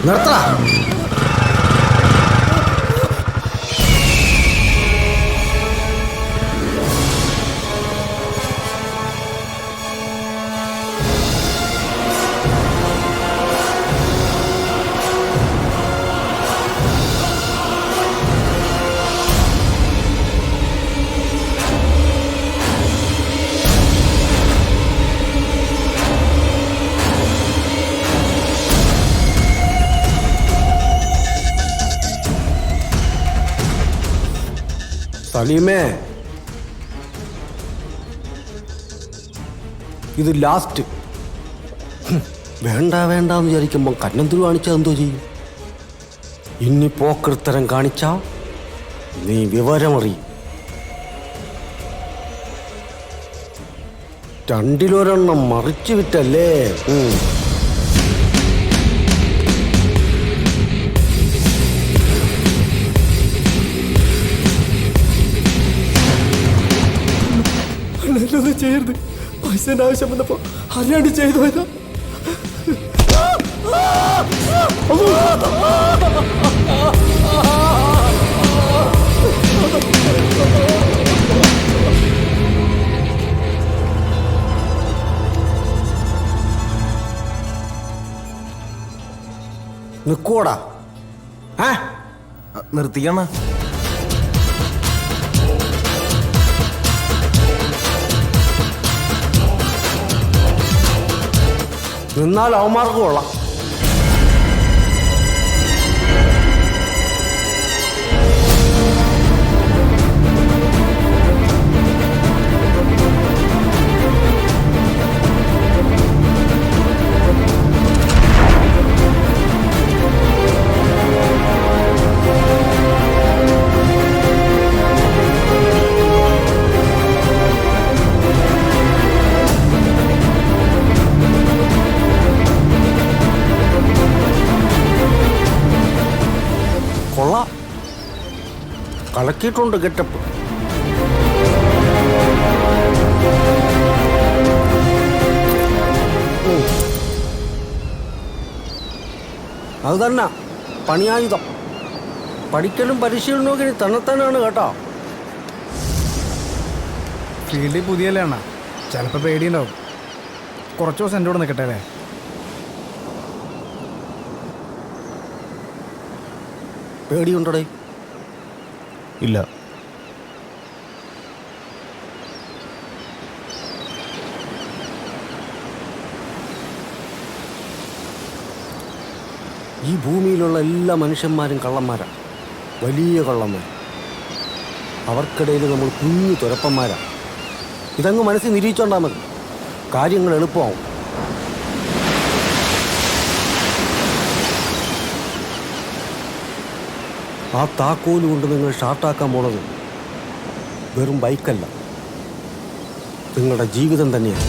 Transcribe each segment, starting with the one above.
നിർത്തടാ. സലീമേ, ഇത് ലാസ്റ്റ്. വേണ്ട വേണ്ടെന്ന് വിചാരിക്കുമ്പോൾ കന്നന്തുരു കാണിച്ചാൽ എന്തോ ചെയ്യും? ഇനി പോക്കൃത്തരം കാണിച്ചാ നീ വിവരമറിയും. രണ്ടിലൊരെണ്ണം മറിച്ചു വിറ്റല്ലേ. ചെയ്യരുത്. പൈസന്റെ ആവശ്യം വന്നപ്പോ അറിയാണ്ട് ചെയ്തു പോയതാ. നിക്കോടാ. നിർത്തിക്കണ. നിന്നാൽ അവന്മാർക്ക് കൊള്ളാം. കൊള്ളാം, കലക്കിയിട്ടുണ്ട് ഗെറ്റപ്പ്. അത് തന്നെ പണിയായുധം. പഠിക്കലും പരിശീലനവും ഇനി തന്നെത്താനാണ് കേട്ടോ. ഫീൽഡിൽ പുതിയല്ലേ അണ്ണാ, ചിലപ്പോൾ പേടിയുണ്ടാവും. കുറച്ച് ദിവസം എൻ്റെ കൂടെ നിൽക്കട്ടെ അല്ലേ? പേടിയുണ്ടടേ? ഇല്ല. ഈ ഭൂമിയിലുള്ള എല്ലാ മനുഷ്യന്മാരും കള്ളന്മാരാണ്, വലിയ കള്ളന്മാർ. അവർക്കിടയിൽ നമ്മൾ കുഞ്ഞു തുരപ്പന്മാരാണ്. ഇതങ്ങ് മനസ്സിൽ നിരീക്ഷിച്ചോണ്ടാൽ മതി, കാര്യങ്ങൾ എളുപ്പമാവും. ആ താക്കോല് കൊണ്ട് നിങ്ങൾ ഷാർട്ടാക്കാൻ പോണത് വെറും ബൈക്കല്ല, നിങ്ങളുടെ ജീവിതം തന്നെയാണ്.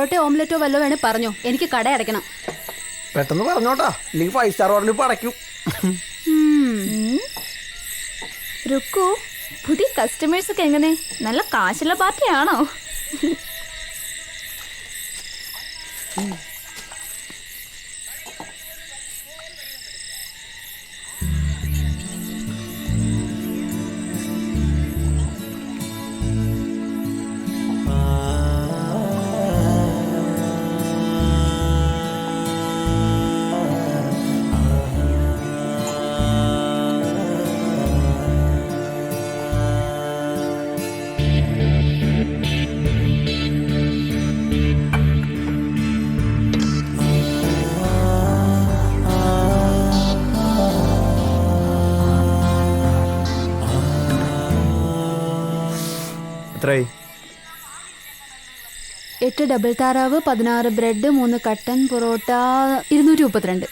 പൊറോട്ടയോ ഓംലെറ്റോ വല്ലോ വേണേ പറഞ്ഞോ, എനിക്ക് കട അടയ്ക്കണം. പെട്ടെന്ന് പറഞ്ഞോട്ടാ, ഇല്ലെങ്കിൽ 5 സ്റ്റാർ ഹോട്ടലിൽ ഇപ്പൊ അടയ്ക്കും. റുക്കു, പുതിയ കസ്റ്റമേഴ്സ് ഒക്കെ എങ്ങനെ? നല്ല കാശുള്ള പാർട്ടിയാണോ? എത്രയായി? 8 ഡബിൾ താറാവ്, 16 ബ്രെഡ്, 3 കട്ടൻ പൊറോട്ട, 232.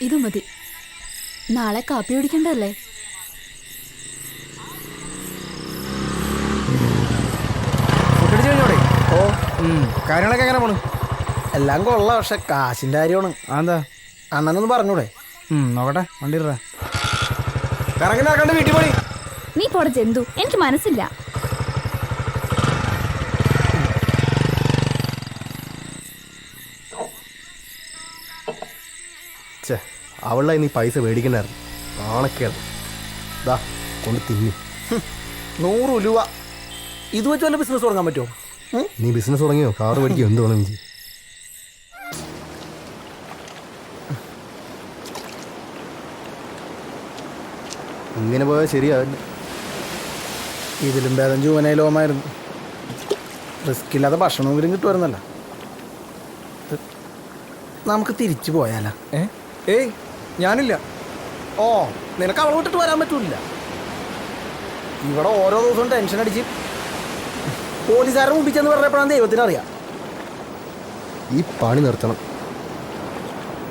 ഇത് മതി. നാളെ കാപ്പി കുടിക്കണ്ടല്ലേ? ഓ, കാര്യങ്ങളൊക്കെ എങ്ങനെ പോണു? എല്ലാം കൊള്ളാം, പക്ഷെ കാശിന്റെ കാര്യമാണ്. എന്താ അണ്ണനൊന്ന് പറഞ്ഞൂടെ? നോക്കട്ടെ, വണ്ടി ഇട. കറങ്ങിനാക്കണ്ട് വീട്ടിൽ പോയി. നീ പോടെ ജന്തു, എനിക്ക് മനസ്സില്ല. അവളെ നീ പൈസ മേടിക്കണ്ടായിരുന്നു. നാണക്കേട്. ദാ കൊണ്ട് തിന്നി. 100 രൂപ ഇത് വെച്ച് വല്ല ബിസിനസ് തുടങ്ങാൻ പറ്റുമോ? നീ ബിസിനസ് തുടങ്ങിയോ? കാറ് മേടിക്കോ? എന്ത് വേണം നീ? ഇങ്ങനെ പോയാൽ ശരിയാവില്ല. ഇതിലും ഭേദം ജൂവനയിലോമായിരുന്നു. റിസ്ക് ഇല്ലാതെ ഭക്ഷണമെങ്കിലും കിട്ടുമായിരുന്നല്ല. നമുക്ക് തിരിച്ചു പോയാലോ? ഏയ് ഞാനില്ല. ഓ, നിനക്ക് അവളെ വിട്ടിട്ട് വരാൻ പറ്റൂല. ഇവിടെ ഓരോ ദിവസവും ടെൻഷൻ അടിച്ച് പോലീസുകാരെ മുമ്പിച്ചെന്ന് പറഞ്ഞപ്പോഴാണ് ദൈവത്തിനറിയാം. ഈ പണി നിർത്തണം.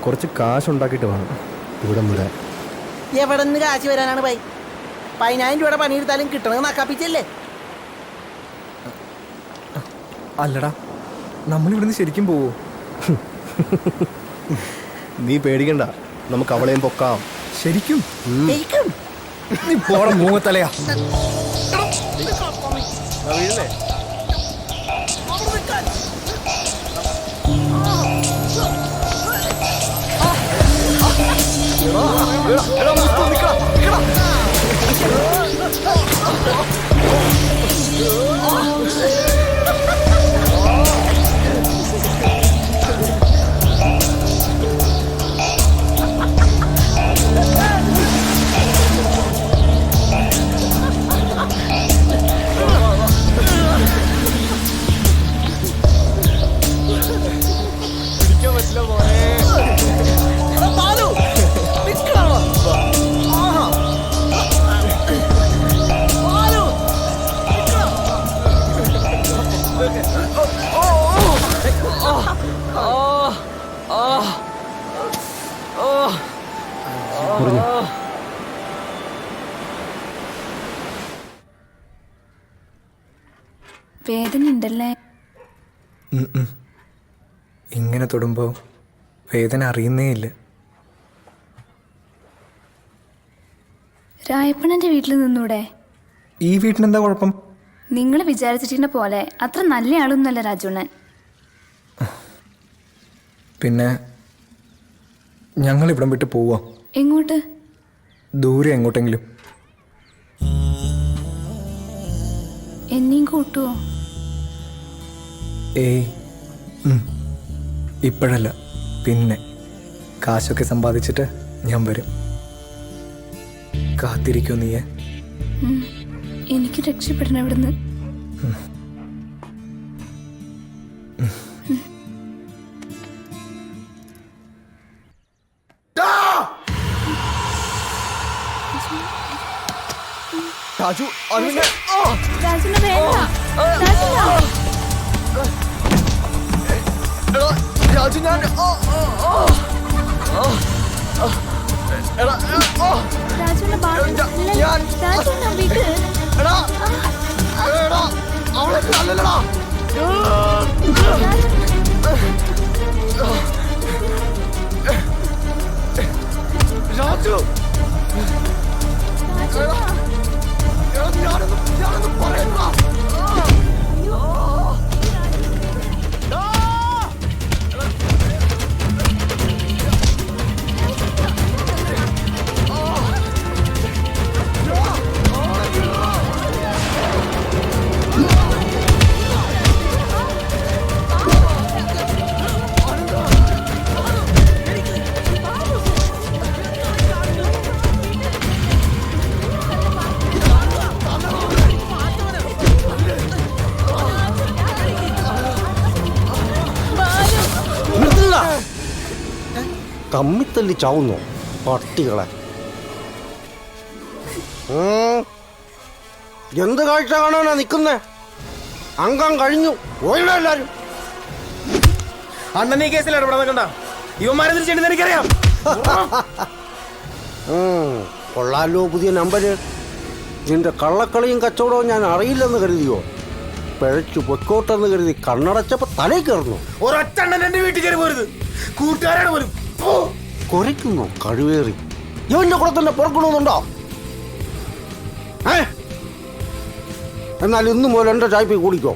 കുറച്ച് കാശുണ്ടാക്കിയിട്ട് വേണം ഇവിടെ വിടാൻ. എവിടെ നിന്ന് കാശ് വരാനാണ് പൈ? 10,000 രൂപയുടെ പണിയെടുത്താലും കിട്ടണമെന്ന് നക്കാപ്പിച്ചല്ലേ? അല്ലടാ, നമ്മളിവിടുന്ന് ശരിക്കും പോവോ? നീ പേടിക്കണ്ട, നമുക്ക് അവളെയും പൊക്കാം. ശരിക്കും? നീ പോടെ മൂങ്ങത്തലയാ. വേദന ഉണ്ടല്ലേ? ഇങ്ങനെ തൊടുമ്പോൾ വേദന അറിയുന്നേ ഇല്ല. രായപ്പണന്റെ വീട്ടിൽ നിന്നൂടെ? ഈ വീട്ടിനെന്താ കുഴപ്പം? നിങ്ങൾ വിചാരിച്ചിട്ടുള്ള പോലെ അത്ര നല്ല ആളൊന്നുമല്ല രാജുണ്ണൻ. പിന്നെ ഞങ്ങൾ ഇവിടം വിട്ട് പോവാ. എങ്ങോട്ട്? ദൂരെ എങ്ങോട്ടെങ്കിലും. എന്നെയും കൂട്ടുവോ? ഏയ്, ഇപ്പോഴല്ല, പിന്നെ കാശൊക്കെ സമ്പാദിച്ചിട്ട് ഞാൻ വരും. കാത്തിരിക്കോ നീയെ? എനിക്ക് രക്ഷപ്പെടണം ഇവിടുന്ന്. രാജു, അത് പിന്നെ രാജുണ്ണ വേണ്ട. രാജുണ്ണ. രാജു, ഞാൻ രാജുവിന്റെ ബാഗ് ഇല്ല, രാജുവിനെ വിട്. രാജു തമ്മിത്തല്ലി ചാവുന്നോ പട്ടികളെ? എന്ത് കാഴ്ച കാണാനാ നിൽക്കുന്നേ? അംഗം കഴിഞ്ഞു പോയില്ല എല്ലാരും. അണ്ണൻ ഈ കേസിൽ ഇടപെടാൻ കണ്ട ഇവന്മാരെ തിരിച്ചെടുത്ത് എനിക്കറിയാം. കൊള്ളാലോ പുതിയ നമ്പര്. നിന്റെ കള്ളക്കളിയും കച്ചവടവും ഞാൻ അറിയില്ലെന്ന് കരുതിയോ? പിഴച്ചു പൊക്കോട്ടെന്ന് കരുതി കണ്ണടച്ചപ്പോ തലയിൽ കയറുന്നു. ഒരൊറ്റ അണ്ണൻ എന്റെ വീട്ടിൽ കയറി പോരുത്. കൂട്ടുകാരാണ് പോലും. കുരയ്ക്കുന്നു കഴിവേറി. ഇവന്റെ കൂടെ തന്നെ പുറക്കണമെന്നുണ്ടോ? എന്നാൽ ഇന്നു മുതൽ എന്റെ ചായ്പ കൂടിക്കോ.